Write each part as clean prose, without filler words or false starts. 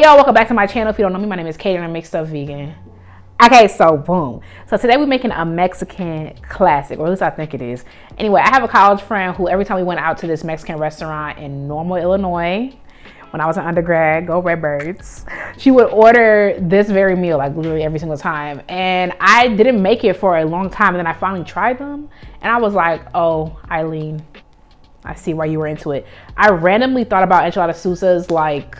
Hey y'all, welcome back to my channel. If you don't know me, my name is Katie and I make stuff vegan. Okay, so boom. So today we're making a Mexican classic, or at least I think it is. Anyway, I have a college friend who every time we went out to this Mexican restaurant in Normal, Illinois, when I was an undergrad, go Redbirds, she would order this very meal, like literally every single time. And I didn't make it for a long time, and then I finally tried them. And I was like, oh, Eileen, I see why you were into it. I randomly thought about enchilada SUIZAS like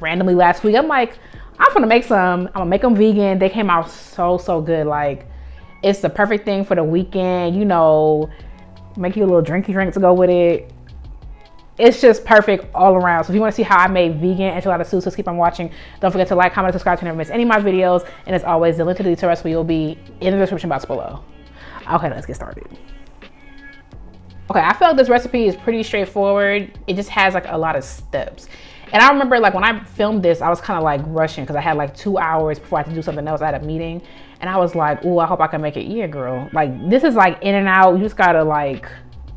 randomly last week. I'm like, I'm gonna make some. I'm gonna make them vegan. They came out so good. Like, it's the perfect thing for the weekend. You know, make you a little drinky drink to go with it. It's just perfect all around. So if you want to see how I made vegan enchilada SUIZAS, keep on watching. Don't forget to like, comment, and subscribe to never miss any of my videos. And as always, the link to the recipe will be in the description box below. Okay, let's get started. Okay, I feel like this recipe is pretty straightforward. It just has like a lot of steps. And I remember like when I filmed this, I was kind of like rushing because I had like 2 hours before I had to do something else. I had a meeting and I was like, oh, I hope I can make it. Yeah, girl. Like, this is like in and out. You just gotta like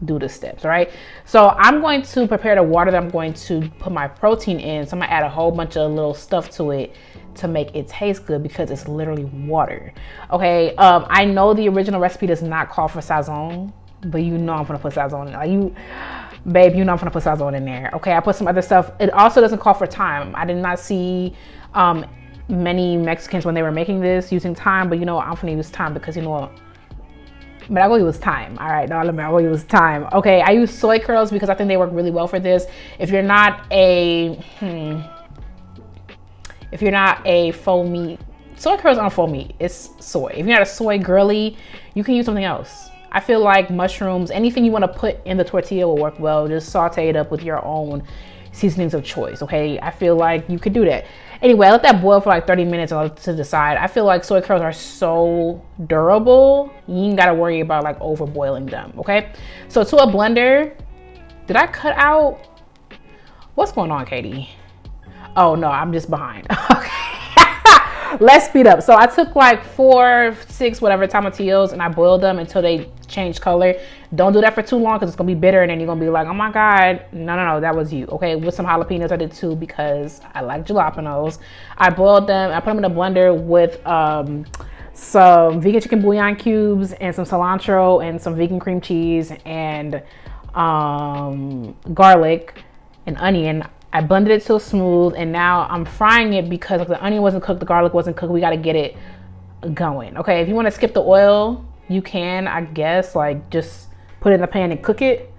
do the steps, right? So I'm going to prepare the water that I'm going to put my protein in. So I'm gonna add a whole bunch of little stuff to it to make it taste good because it's literally water. Okay, I know the original recipe does not call for sazon, but you know I'm gonna put sazon in. Like, babe, you know I'm gonna put sazon in there. Okay, I put some other stuff. It also doesn't call for thyme. I did not see many Mexicans when they were making this using thyme, but you know I'm gonna use thyme because you know, but I will use thyme. All right, no, I will use thyme. Okay, I use soy curls because I think they work really well for this. If you're not a faux meat, soy curls aren't faux meat. It's soy. If you're not a soy girly, you can use something else. I feel like mushrooms, anything you want to put in the tortilla will work well. Just saute it up with your own seasonings of choice, okay? I feel like you could do that. Anyway, I let that boil for like 30 minutes to the side. I feel like soy curls are so durable, you ain't got to worry about like over boiling them, okay? So to a blender, did I cut out? What's going on, Katie? Oh no, I'm just behind. Okay. Let's speed up. So I took like 4, 6, whatever tomatillos and I boiled them until they changed color. Don't do that for too long because it's gonna be bitter and then you're gonna be like, oh my God, no, that was you. Okay, with some jalapenos I did too because I like jalapenos. I boiled them, I put them in a blender with some vegan chicken bouillon cubes and some cilantro and some vegan cream cheese and garlic and onion. I blended it so smooth and now I'm frying it because if the onion wasn't cooked, the garlic wasn't cooked, we got to get it going. Okay, if you want to skip the oil, you can, I guess, like just put it in the pan and cook it.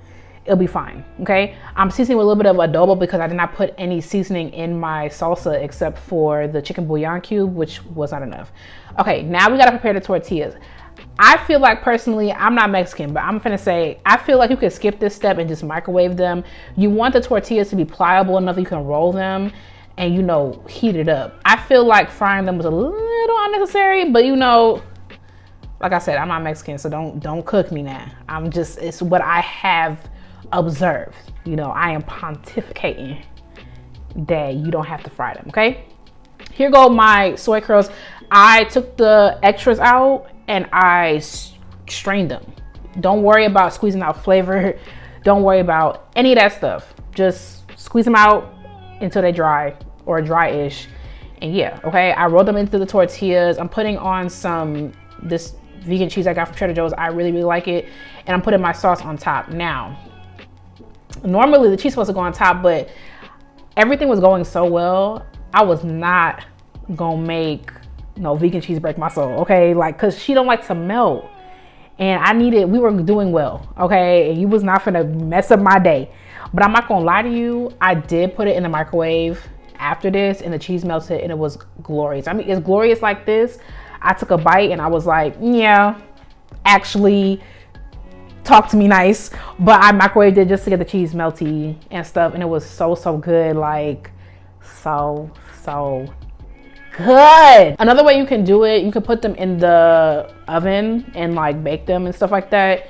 It'll be fine, okay? I'm seasoning with a little bit of adobo because I did not put any seasoning in my salsa except for the chicken bouillon cube, which was not enough. Okay, now we got to prepare the tortillas. I feel like personally, I'm not Mexican, but I'm finna say, I feel like you could skip this step and just microwave them. You want the tortillas to be pliable enough that you can roll them and, you know, heat it up. I feel like frying them was a little unnecessary, but you know, like I said, I'm not Mexican, so don't cook me now. I'm just, it's what I have observed. You know, I am pontificating that you don't have to fry them, okay? Here go my soy curls. I took the extras out and I strained them. Don't worry about squeezing out flavor. Don't worry about any of that stuff. Just squeeze them out until they dry or dry-ish. And yeah, okay, I rolled them into the tortillas. I'm putting on this vegan cheese I got from Trader Joe's. I really like it. And I'm putting my sauce on top. Now, normally the cheese is supposed to go on top, but everything was going so well, I was not gonna make no vegan cheese break my soul, okay? Like, cause she don't like to melt and we were doing well, okay? And you was not gonna mess up my day. But I'm not gonna lie to you, I did put it in the microwave after this and the cheese melted and it was glorious. I mean, it's glorious like this. I took a bite and I was like, yeah, actually talk to me nice. But I microwaved it just to get the cheese melty and stuff. And it was so good, like so good. Another way you can do it, you can put them in the oven and like bake them and stuff like that.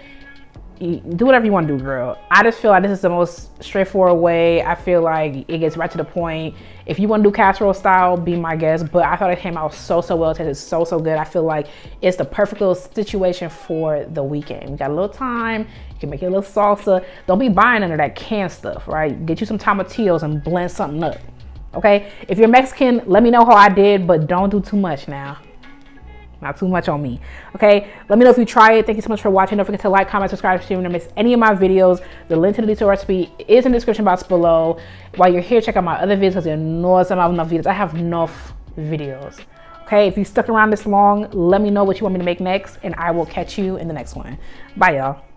Do whatever you want to do, girl. I just feel like this is the most straightforward way. I feel like it gets right to the point. If you want to do casserole style, be my guest, but I thought it came out so well. It tasted so good. I feel like it's the perfect little situation for the weekend. You got a little time, you can make your little salsa. Don't be buying under that canned stuff, right? Get you some tomatillos and blend something up. Okay, if you're Mexican, let me know how I did, but don't do too much now. Not too much on me. Okay, let me know if you try it. Thank you so much for watching. Don't forget to like, comment, subscribe so you don't miss any of my videos. The link to the detour recipe is in the description box below. While you're here, check out my other videos because there are enough videos. I have enough videos. Okay, if you stuck around this long, let me know what you want me to make next, and I will catch you in the next one. Bye, y'all.